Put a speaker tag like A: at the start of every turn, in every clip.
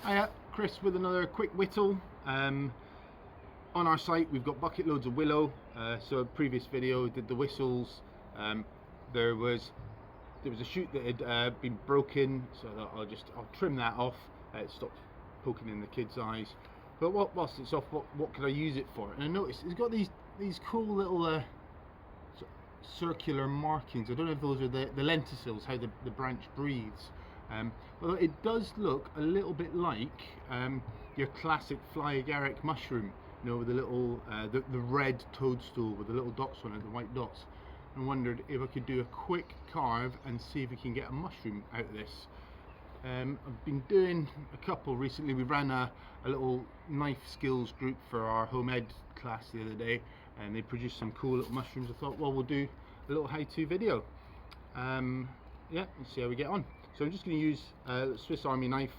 A: Hiya, Chris with another quick whittle. On our site we've got bucket loads of willow. So previous video did the whistles. There was a shoot that had been broken, so I'll trim that off. It stops poking in the kids' eyes. But whilst it's off, what could I use it for? And I noticed it's got these cool little circular markings. I don't know if those are the lenticels, how the branch breathes. Well, it does look a little bit like your classic fly agaric mushroom, you know, with the little the red toadstool with the little dots on it, the white dots. And wondered if I could do a quick carve and see if we can get a mushroom out of this. I've been doing a couple recently. We ran a little knife skills group for our home ed class the other day, and they produced some cool little mushrooms. I thought, well, we'll do a little how-to video. Yeah, let's see how we get on. So I'm just going to use a Swiss Army knife.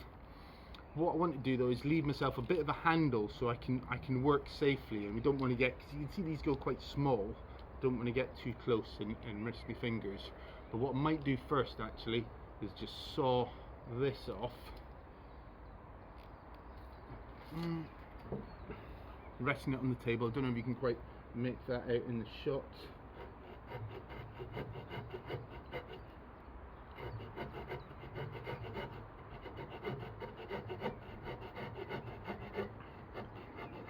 A: What I want to do though is leave myself a bit of a handle so I can work safely, and we don't want to get, because you can see these go quite small, don't want to get too close and risk my fingers. But what I might do first actually is just saw this off, resting it on the table. I don't know if you can quite make that out in the shot.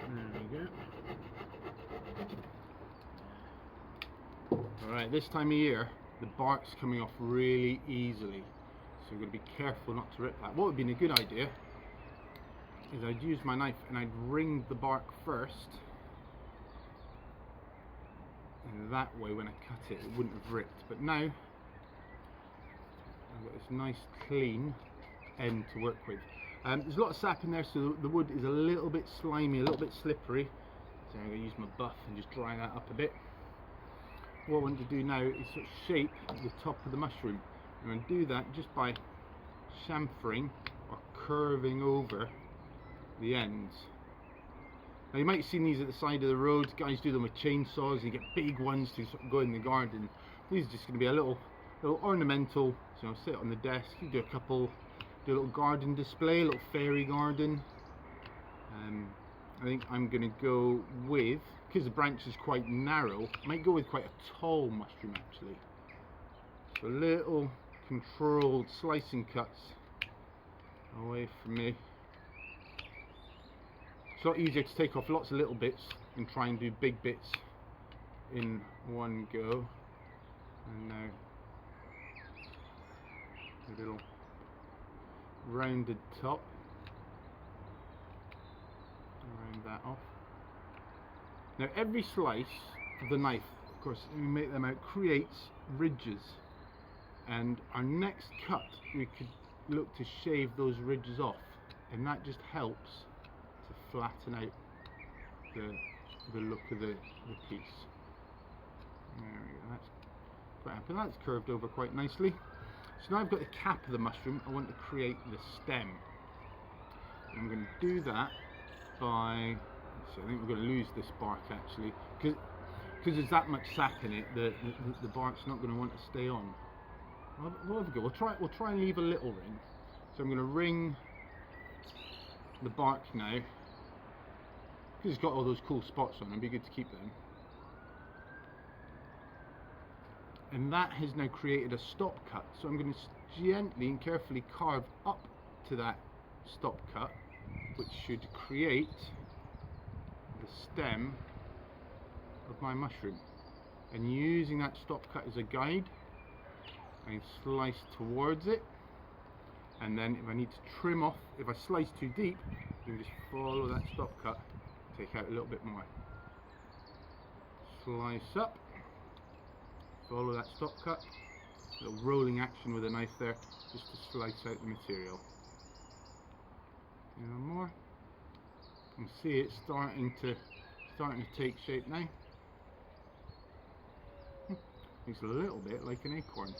A: There we go. Alright, this time of year the bark's coming off really easily, so we're going to be careful not to rip that. What would have been a good idea is I'd use my knife and I'd wring the bark first, and that way when I cut it, it wouldn't have ripped. But now I've got this nice clean end to work with. There's a lot of sap in there, so the wood is a little bit slimy, a little bit slippery, so I'm going to use my buff and just dry that up a bit. What I want to do now is sort of shape the top of the mushroom. I'm going to do that just by chamfering or curving over the ends. Now you might have seen these at the side of the road. Guys do them with chainsaws. You get big ones to sort of go in the garden. These are just going to be a little ornamental. So I'll sit on the desk. You do a couple, do a little garden display, a little fairy garden. I think I'm going to go with, because the branch is quite narrow, I might go with quite a tall mushroom actually. So little controlled slicing cuts away from me. It's a lot easier to take off lots of little bits and try and do big bits in one go. And now a little rounded top. Round that off. Now every slice of the knife, of course, we make them out, creates ridges, and our next cut we could look to shave those ridges off, and that just helps to flatten out the look of the piece. There we go, that's quite happy. That's curved over quite nicely. So now I've got the cap of the mushroom. I want to create the stem. I'm going to do that by, so I think we're going to lose this bark actually, because there's that much sap in it. The bark's not going to want to stay on. We'll have a go. We'll try and leave a little ring. So I'm going to ring the bark now, because it's got all those cool spots on. It'd be good to keep them. And that has now created a stop cut. So I'm going to gently and carefully carve up to that stop cut, which should create the stem of my mushroom. And using that stop cut as a guide, I can slice towards it, and then if I need to trim off, if I slice too deep, you can just follow that stop cut, take out a little bit more. Slice up, follow that stop cut, a little rolling action with a knife there, just to slice out the material. A little more. You can see it's starting to take shape now. Looks a little bit like an acorn.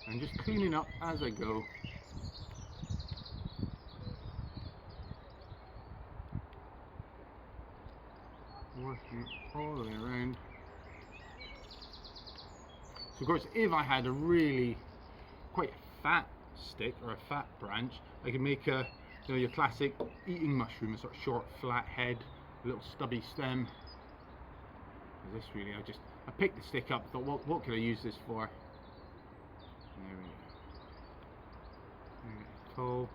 A: I'm just cleaning up as I go. Working it all the way around. So of course, if I had a really quite fat stick or a fat branch, I could make a, you know, your classic eating mushroom, a sort of short flat head, a little stubby stem. This really, I picked the stick up, thought, what could I use this for? There we go. Tall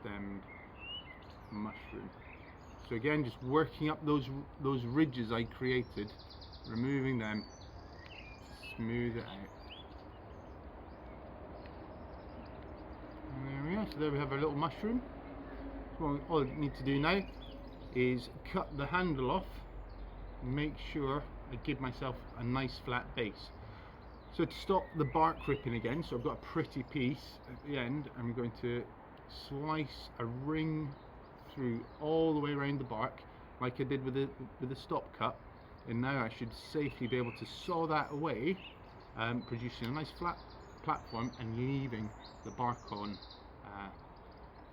A: stemmed mushroom. So again, just working up those ridges I created, removing them, smooth it out. And there we are. So there we have our little mushroom. So all I need to do now is cut the handle off. Make sure I give myself a nice flat base. So to stop the bark ripping again, so I've got a pretty piece at the end, I'm going to slice a ring through all the way around the bark like I did with the stop cut, and now I should safely be able to saw that away, producing a nice flat platform and leaving the bark on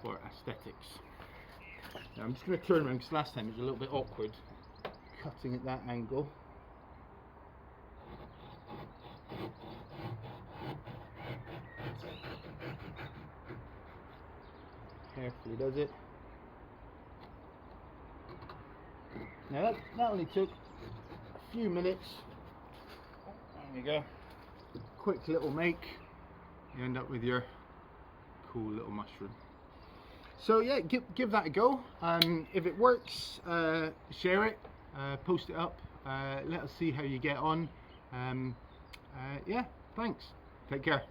A: for aesthetics. Now I'm just going to turn around because last time it was a little bit awkward cutting at that angle. Carefully does it. Now that only took a few minutes. There you go. Quick little make. You end up with your cool little mushroom. So yeah, give that a go. If it works, share it, post it up, let us see how you get on. Yeah, thanks. Take care.